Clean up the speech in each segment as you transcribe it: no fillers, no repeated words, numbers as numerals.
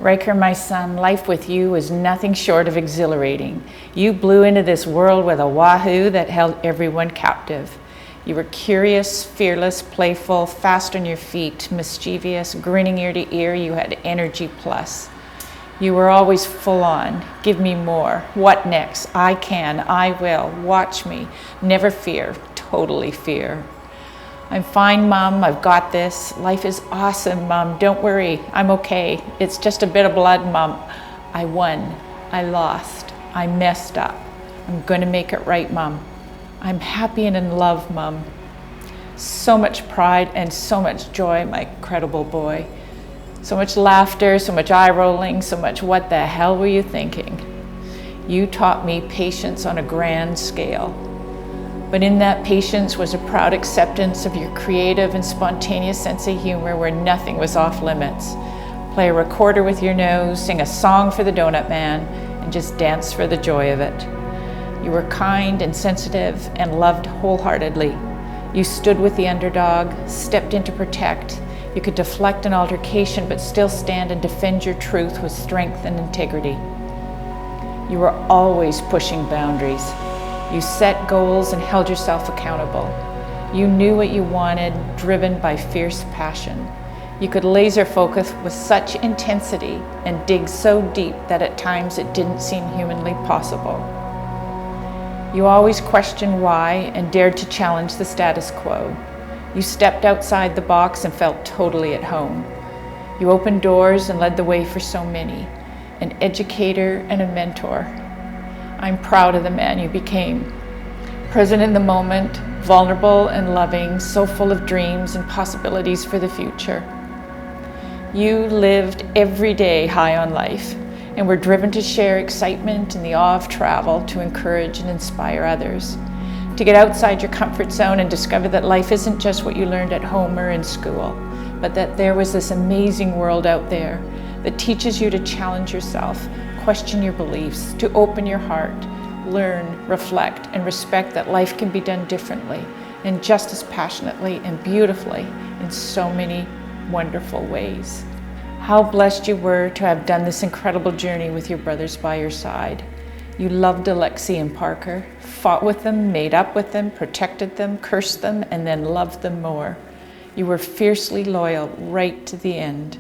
Ryker, my son, life with you was nothing short of exhilarating. You blew into this world with a wahoo that held everyone captive. You were curious, fearless, playful, fast on your feet, mischievous, grinning ear to ear. You had energy plus. You were always full on. Give me more. What next? I can. I will. Watch me. Never fear. Totally fear. I'm fine, Mom. I've got this. Life is awesome, Mom. Don't worry. I'm okay. It's just a bit of blood, Mom. I won. I lost. I messed up. I'm going to make it right, Mom. I'm happy and in love, Mom. So much pride and so much joy, my incredible boy. So much laughter, so much eye rolling, so much what the hell were you thinking? You taught me patience on a grand scale. But in that patience was a proud acceptance of your creative and spontaneous sense of humor where nothing was off limits. Play a recorder with your nose, sing a song for the donut man, and just dance for the joy of it. You were kind and sensitive and loved wholeheartedly. You stood with the underdog, stepped in to protect. You could deflect an altercation but still stand and defend your truth with strength and integrity. You were always pushing boundaries. You set goals and held yourself accountable. You knew what you wanted, driven by fierce passion. You could laser focus with such intensity and dig so deep that at times it didn't seem humanly possible. You always questioned why and dared to challenge the status quo. You stepped outside the box and felt totally at home. You opened doors and led the way for so many, an educator and a mentor. I'm proud of the man you became. Present in the moment, vulnerable and loving, so full of dreams and possibilities for the future. You lived every day high on life and were driven to share excitement and the awe of travel to encourage and inspire others. To get outside your comfort zone and discover that life isn't just what you learned at home or in school, but that there was this amazing world out there that teaches you to challenge yourself, question your beliefs, to open your heart, learn, reflect, and respect that life can be done differently and just as passionately and beautifully in so many wonderful ways. How blessed you were to have done this incredible journey with your brothers by your side. You loved Alexey and Parker, fought with them, made up with them, protected them, cursed them, and then loved them more. You were fiercely loyal right to the end.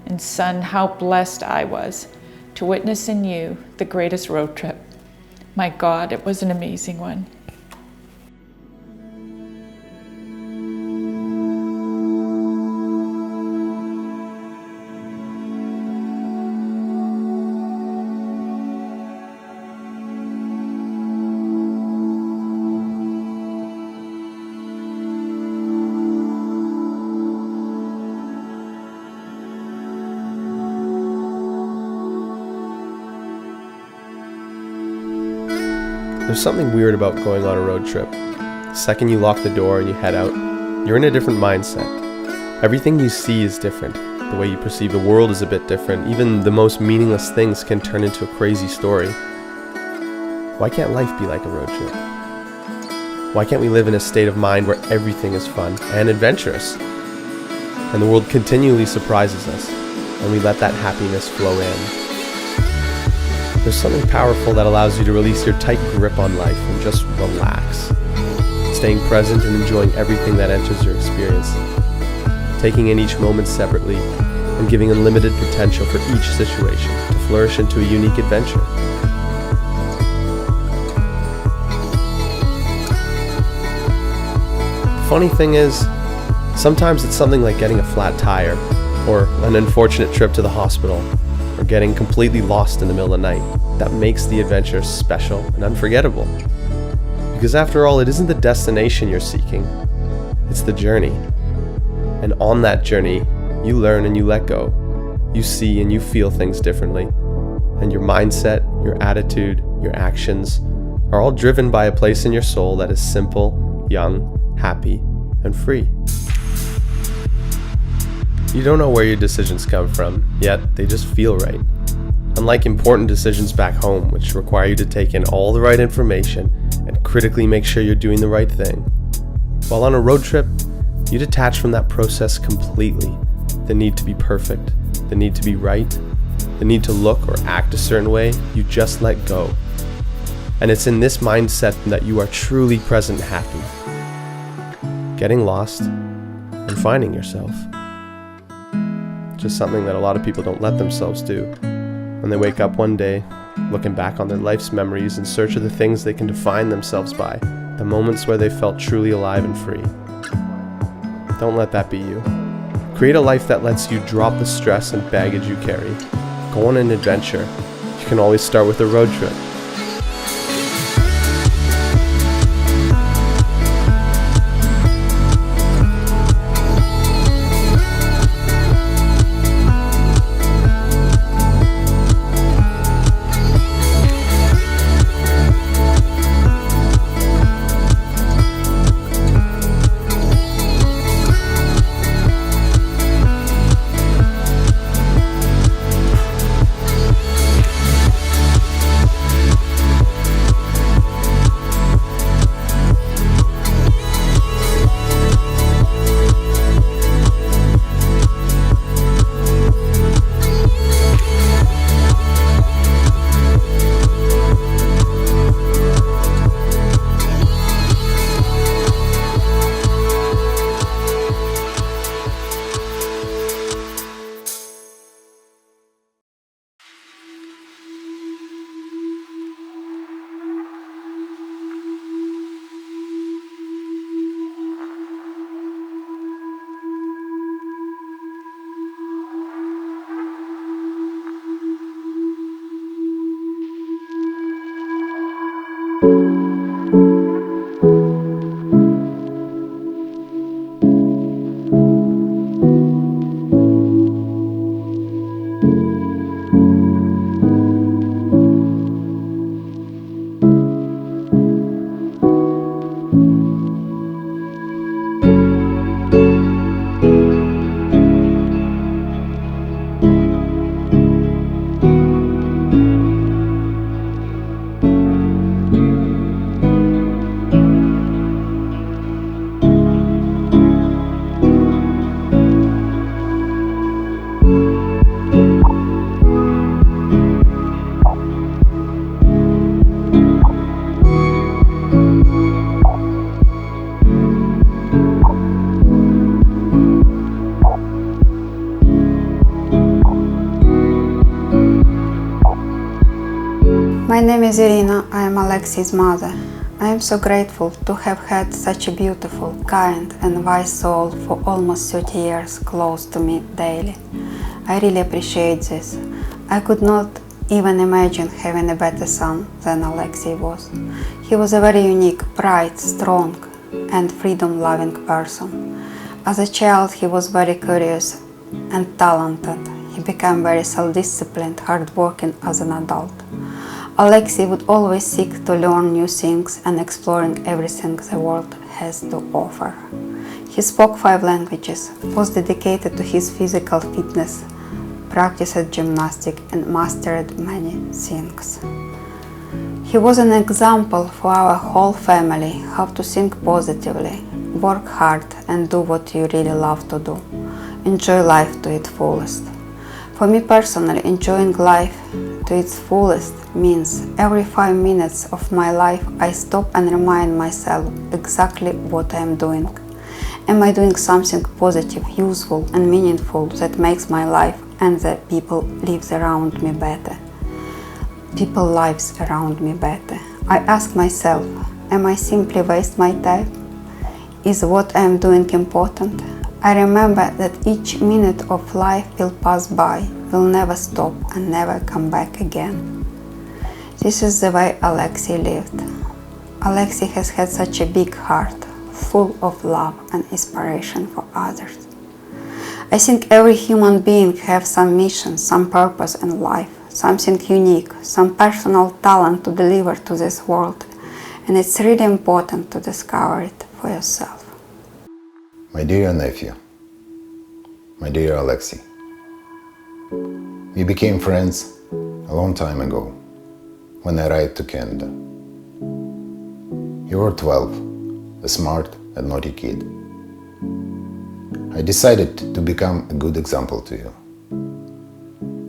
And son, how blessed I was to witness in you the greatest road trip. My God, it was an amazing one. There's something weird about going on a road trip. The second you lock the door and you head out, you're in a different mindset. Everything you see is different. The way you perceive the world is a bit different. Even the most meaningless things can turn into a crazy story. Why can't life be like a road trip? Why can't we live in a state of mind where everything is fun and adventurous? And the world continually surprises us, and we let that happiness flow in. There's something powerful that allows you to release your tight grip on life and just relax, staying present and enjoying everything that enters your experience, taking in each moment separately and giving unlimited potential for each situation to flourish into a unique adventure. The funny thing is, sometimes it's something like getting a flat tire or an unfortunate trip to the hospital, or getting completely lost in the middle of the night that makes the adventure special and unforgettable. Because after all, it isn't the destination you're seeking, it's the journey. And on that journey, you learn and you let go. You see and you feel things differently. And your mindset, your attitude, your actions are all driven by a place in your soul that is simple, young, happy, and free. You don't know where your decisions come from, yet they just feel right. Unlike important decisions back home, which require you to take in all the right information and critically make sure you're doing the right thing. While on a road trip, you detach from that process completely. The need to be perfect, the need to be right, the need to look or act a certain way, you just let go. And it's in this mindset that you are truly present happy. Getting lost and finding yourself. Just something that a lot of people don't let themselves do. When they wake up one day, looking back on their life's memories in search of the things they can define themselves by, the moments where they felt truly alive and free. Don't let that be you. Create a life that lets you drop the stress and baggage you carry. Go on an adventure. You can always start with a road trip. My name is Iryna. I am Alexey's mother. I am so grateful to have had such a beautiful, kind and wise soul for almost 30 years close to me daily. I really appreciate this. I could not even imagine having a better son than Alexey was. He was a very unique, bright, strong and freedom-loving person. As a child, he was very curious and talented. He became very self-disciplined, hard-working as an adult. Alexey would always seek to learn new things and exploring everything the world has to offer. He spoke 5 languages, was dedicated to his physical fitness, practiced gymnastics and mastered many things. He was an example for our whole family how to think positively, work hard and do what you really love to do. Enjoy life to its fullest. For me personally, enjoying life to its fullest means every 5 minutes of my life I stop and remind myself exactly what I am doing. Am I doing something positive, useful and meaningful that makes my life and the people lives around me better? People lives around me better. I ask myself, am I simply waste my time? Is what I am doing important? I remember that each minute of life will pass by, will never stop and never come back again. This is the way Alexey lived. Alexey has had such a big heart, full of love and inspiration for others. I think every human being has some mission, some purpose in life, something unique, some personal talent to deliver to this world, and it's really important to discover it for yourself. My dear nephew, my dear Alexey, we became friends a long time ago when I arrived to Canada. You were 12, a smart and naughty kid. I decided to become a good example to you.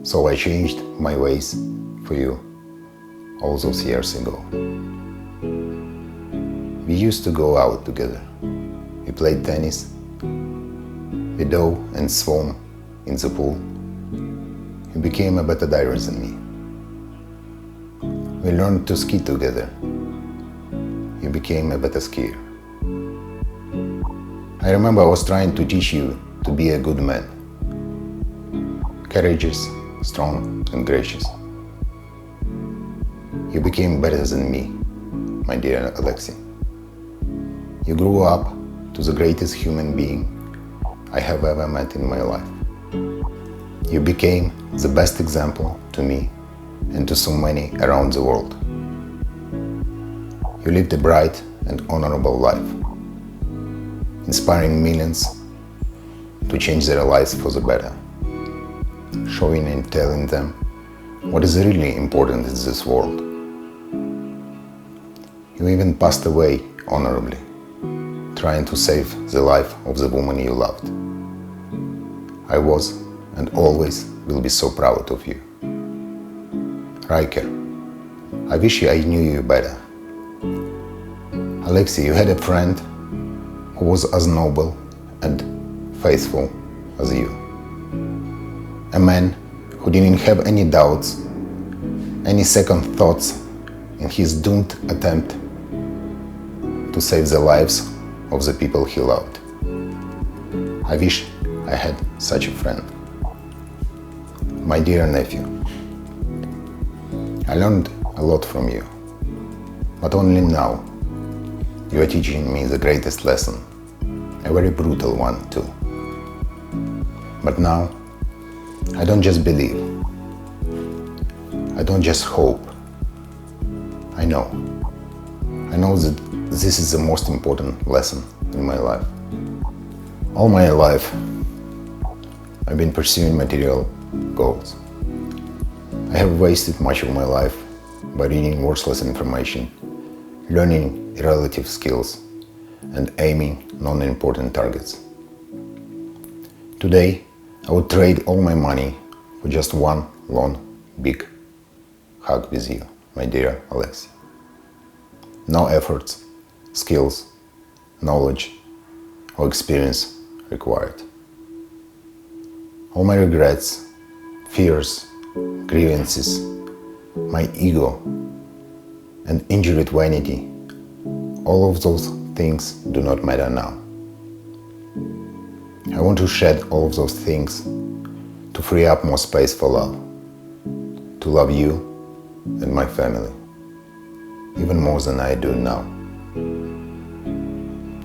So I changed my ways for you all those years ago. We used to go out together. We played tennis. We dove and swam in the pool. You became a better diver than me. We learned to ski together. You became a better skier. I remember I was trying to teach you to be a good man. Courageous, strong and gracious. You became better than me, my dear Alexey. You grew up to the greatest human being I have ever met in my life. You became the best example to me and to so many around the world. You lived a bright and honorable life, inspiring millions to change their lives for the better, showing and telling them what is really important in this world. You even passed away honorably, trying to save the life of the woman you loved. I was and always will be so proud of you. Ryker, I wish I knew you better. Alexey, you had a friend who was as noble and faithful as you. A man who didn't have any doubts, any second thoughts in his doomed attempt to save the lives of the people he loved. I wish I had such a friend. My dear nephew, I learned a lot from you, but only now you are teaching me the greatest lesson, a very brutal one too. But now, I don't just believe, I don't just hope, I know that this is the most important lesson in my life. All my life, I've been pursuing material goals. I have wasted much of my life by reading worthless information, learning irrelative skills, and aiming non-important targets. Today, I would trade all my money for just one long, big hug with you, my dear Alexey. No efforts, skills, knowledge, or experience required. All my regrets, fears, grievances, my ego, and injured vanity, all of those things do not matter now. I want to shed all of those things to free up more space for love, to love you and my family, even more than I do now.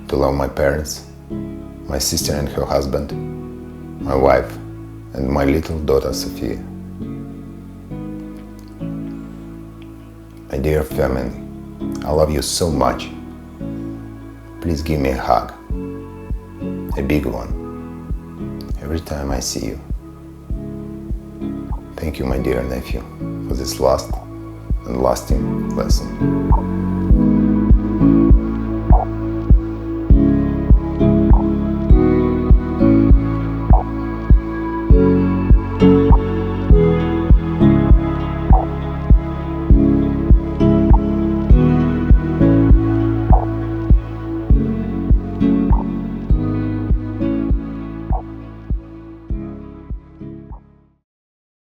To love my parents, my sister and her husband, my wife, and my little daughter Sophia. My dear family, I love you so much. Please give me a hug, a big one, every time I see you. Thank you, my dear nephew, for this last and lasting lesson.